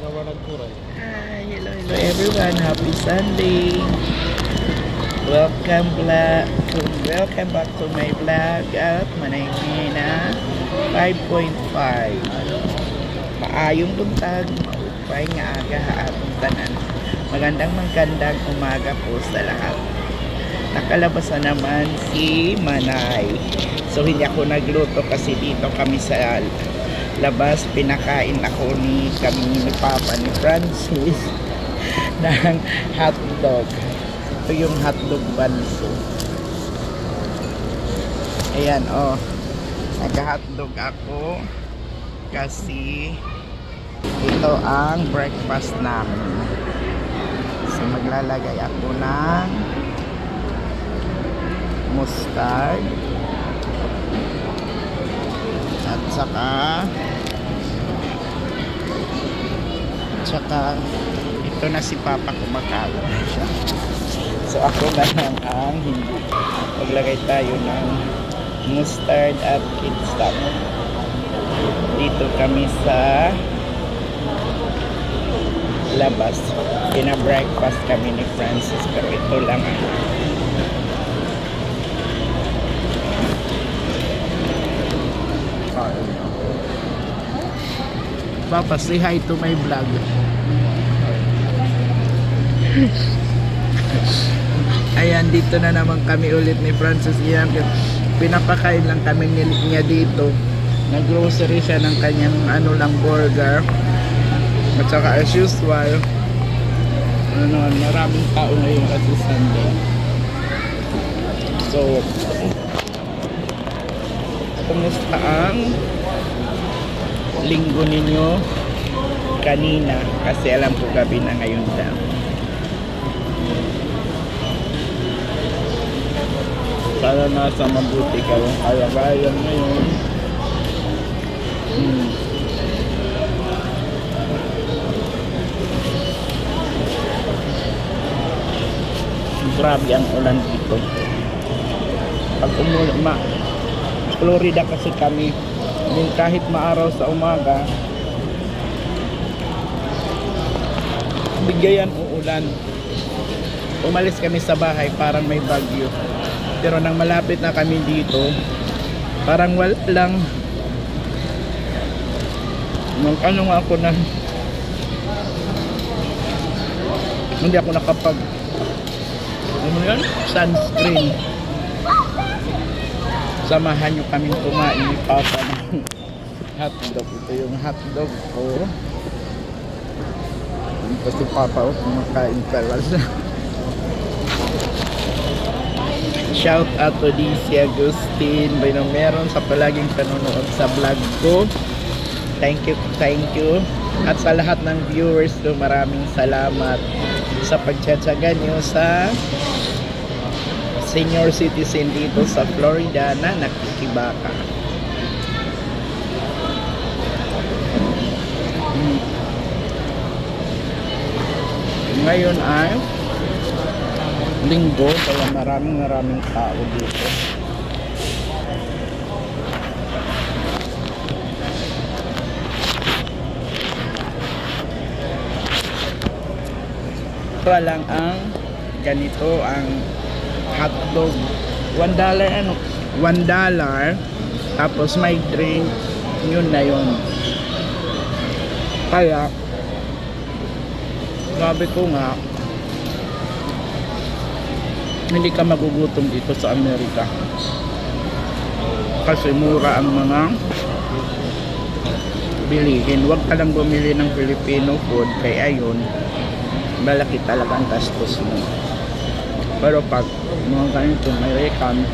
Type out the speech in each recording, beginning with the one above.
Hello, hello everyone. Happy Sunday. Welcome back to my vlog at manaymi na 5.5. Maayong buntag, maupay nga aga atong tanan. Magandang umaga po sa lahat. Nakalabas na naman si Manay. So hindi ako nagluto kasi dito kami sa labas. Pinakain ako kami ni Papa ni Francis ng hotdog. Ito yung hotdog banso. Ayan, oh. Nag-hotdog ako kasi ito ang breakfast namin. So maglalagay ako ng mustard at saka ito na si Papa kumakain na siya. So ako na lang ang hindi. Maglagay tayo ng mustard at ketchup. Dito kami sa labas. Pina-breakfast kami ni Francis pero ito lang ang Papa, say hi to my vlog. Ayan, dito na naman kami ulit ni Francis. Yan, pinapakain lang kami niya dito. Nag-grocery siya ng kanyang burger. At saka as usual, maraming tao ngayon kasi Sunday. So, kumusta ang linggo ninyo kanina? Kasi alam ko gabi na ngayon daw. Sana nasa mabuti kayong kalagayan ngayon. Grabe ang ulan dito. Pag Florida kasi kami, kahit maaraw sa umaga, bigyan uulan. Umalis kami sa bahay, parang may bagyo. Pero nang malapit na kami dito, parang wala lang. Nung ako na hindi ako nakapag sunscreen. Samahan nyo kami kumain ni Papa ng hotdog. Ito yung hotdog ko. Ito si Papa, kumakain talaga. Shout out to DC Agustin meron sa palaging panonood sa vlog ko. Thank you. At sa lahat ng viewers ko, maraming salamat sa pagtsatsaga nyo sa senior citizen dito sa Florida na nakikibaka. Ngayon ay linggo, kaya maraming tao dito. Ito lang ang ganito ang hotdog. $1 tapos may drink, yun na yun. Kaya sabi ko nga, hindi ka magugutom dito sa Amerika kasi mura ang mga bilihin. Huwag ka lang bumili ng Filipino food, kaya ayun, malaki talaga ang gastos mo. Pero pag mga ganitong American,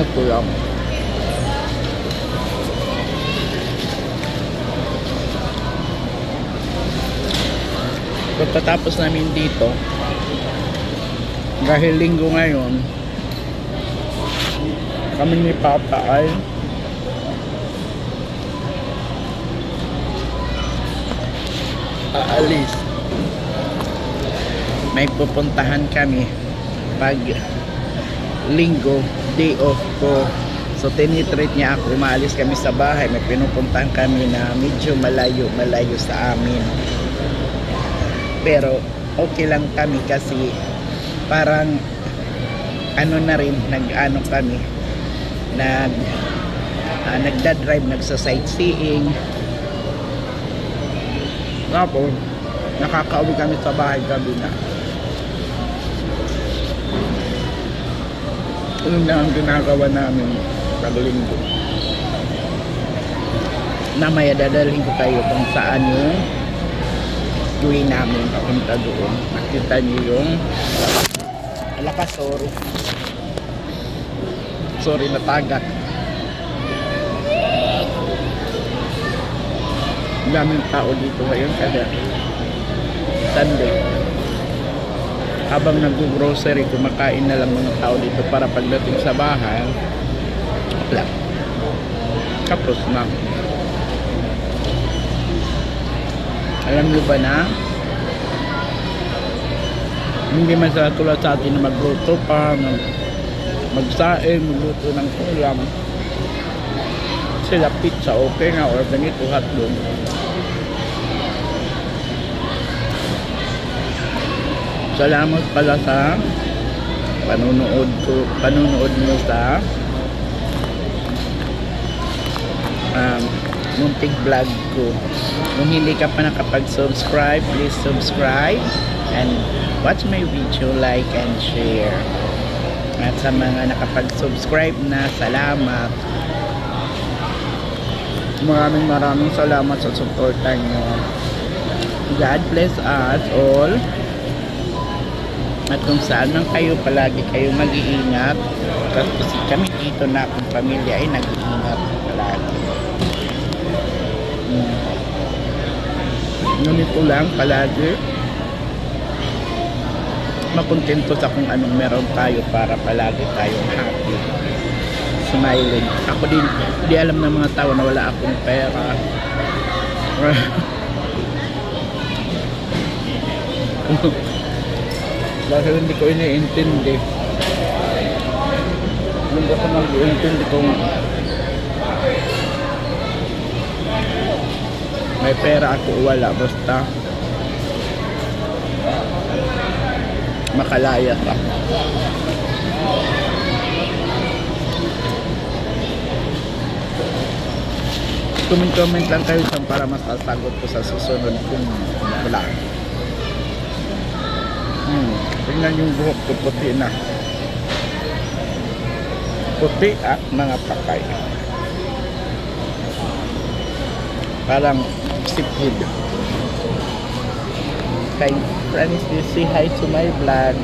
ito lang. Pagkatapos namin dito, dahil linggo ngayon, kami ni Papa ay aalis. May pupuntahan kami pag linggo, day off ko. So tinitreat niya ako, umaalis kami sa bahay, may pinupuntahan kami na medyo malayo sa amin. Pero okay lang kami kasi parang ano na rin, nag-ano kami, nagda-drive, nagsa-sightseeing. Tapos nakakauwi kami sa bahay gabi na. Yun na ang ginagawa namin pag linggo. Namaya dadalhin ko kayo kung saan yung gawin namin papunta doon. Makita niyo yung sorry. Sorry, natagat. Daming tao dito ngayon kasi Sunday. Habang nag-grocery, kumakain na lang mga tao dito para pagdating sa bahay, wala. Tapos na. Alam niyo ba na hindi man sa tulad sa atin na magluto pa, magsaing, magluto ng ulam. Sila pizza okay na or ganito hotdog. Salamat pala sa panunood mo sa munting vlog ko. Kung hindi ka pa nakapag-subscribe, please subscribe and watch my video, like and share. At sa mga nakapag-subscribe na, salamat. Maraming salamat sa suporta nyo. God bless us all. At kung saan man kayo, palagi kayo mag-iingat. Kasi kami dito na akong pamilya ay nag-iingat palagi. Ngunit ko lang palagi makontento sa kung anong meron tayo para palagi tayong happy, smiling. Ako din, di alam ng mga tao na wala akong pera. Dahil hindi ko iniintindi. Hindi ko nag-iintindi kung may pera ako o wala. Basta makalaya ka. Comment lang kayo para masasagot ko sa susunod kong vlog. Tingnan yung buhok ko, puti na. Puti at mga pakay. Parang sipid. Kay friends, say hi to my vlog.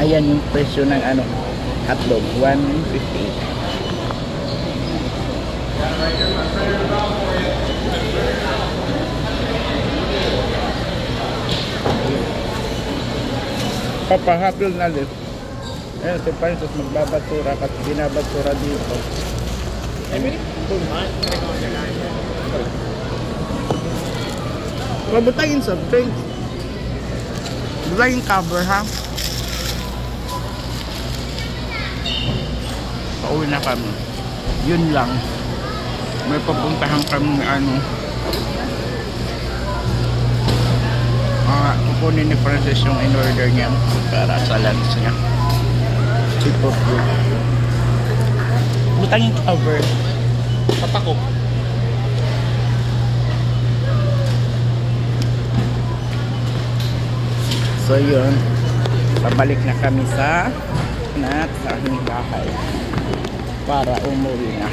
Ayan yung presyo ng hotdog, 158. Papahapil na lift. Ayan, si Francis magbabatura at binabatura dito. Butangin soft drinks. Butangin cover, ha? Pauwi na kami. Yun lang. May papuntahan kami kukunin ni Francis yung in-order niya para sa lunch niya. Tipo food. Butangin cover. Patakok. So yun, pabalik na kami sa aming bahay para umuwi na.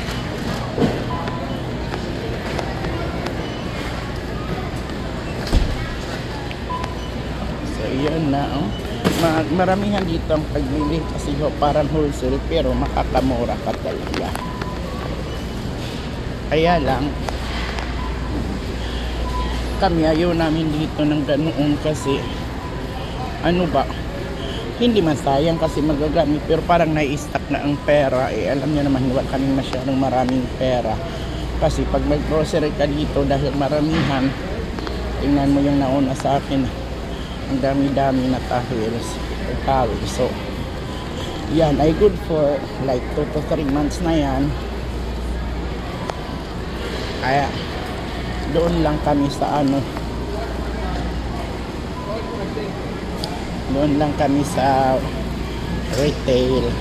So yun na, maramihan dito ang pagbili kasi parang wholesale pero makakamura ka talaga. Kaya lang kami ayaw namin dito ng ganoon kasi hindi man sayang kasi magagamit pero parang nai-stack na ang pera. Alam niyo naman, wala kaming masyadong maraming pera kasi pag mag-grocery ka dito dahil maramihan, tingnan mo yung nauna sa akin, ang dami-dami na tahil. So Yan ay good for like 2 to 3 months na yan. Kaya doon lang kami sa ano, doon lang kami sa retail.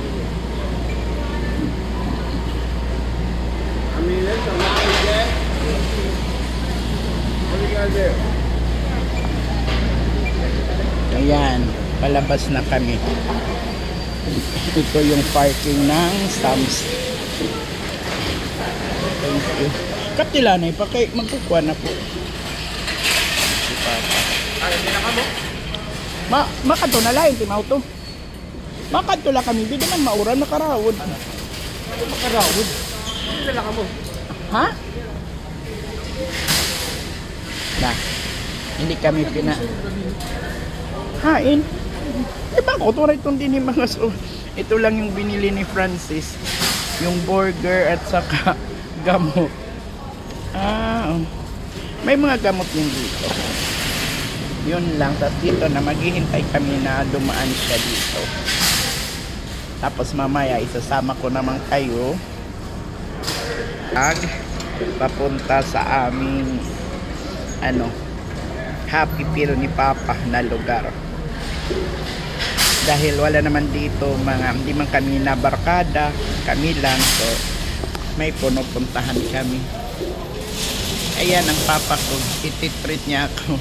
Ayan, palabas na kami. Ito yung parking ng Sam's. Thank you. Kaptilanay pa kay magkukuha na po. Ay, hindi na ka mo? Makato na lang, timaw to. Makato lang kami, di naman mauran, nakarawod. Makarawod? Hindi na ka mo? Ha? Na, hindi kami hain. Ibang ko, turay itong din yung mga ito lang yung binili ni Francis. Yung burger at saka gamot. May mga gamot din dito. Yun lang. Tapos dito na maghihintay kami na dumaan siya dito. Tapos mamaya isasama ko naman kayo papunta sa aming Happy Meal ni Papa na lugar. Dahil wala naman dito hindi man kami nabarkada, kami lang, so may pupuntahan kami. Ayan ang papa ko, ititreat niya ako.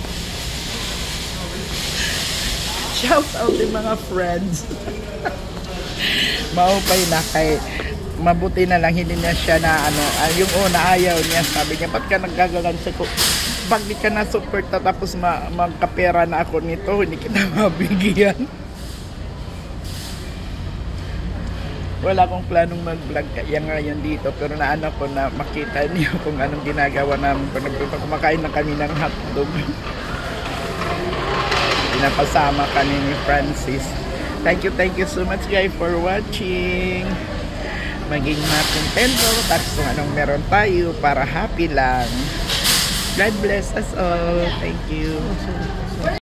Shout out din mga friends. Maupay na kay mabuti na lang hindi niya siya na yung una ayaw niya, sabi niya ba't ka nagagalan sa ko, pag di ka na support tapos magkapera na ako nito, hindi kita mabigyan. Wala akong planong mag-vlog kaya ngayon dito, pero naano ko na makita niyo kung anong ginagawa namin pag kumakain na kami ng hotdog. Pinapasama kami ni Francis. Thank you so much guys for watching. Maging kontento tapos kung anong meron tayo para happy lang. God bless us all. Thank you.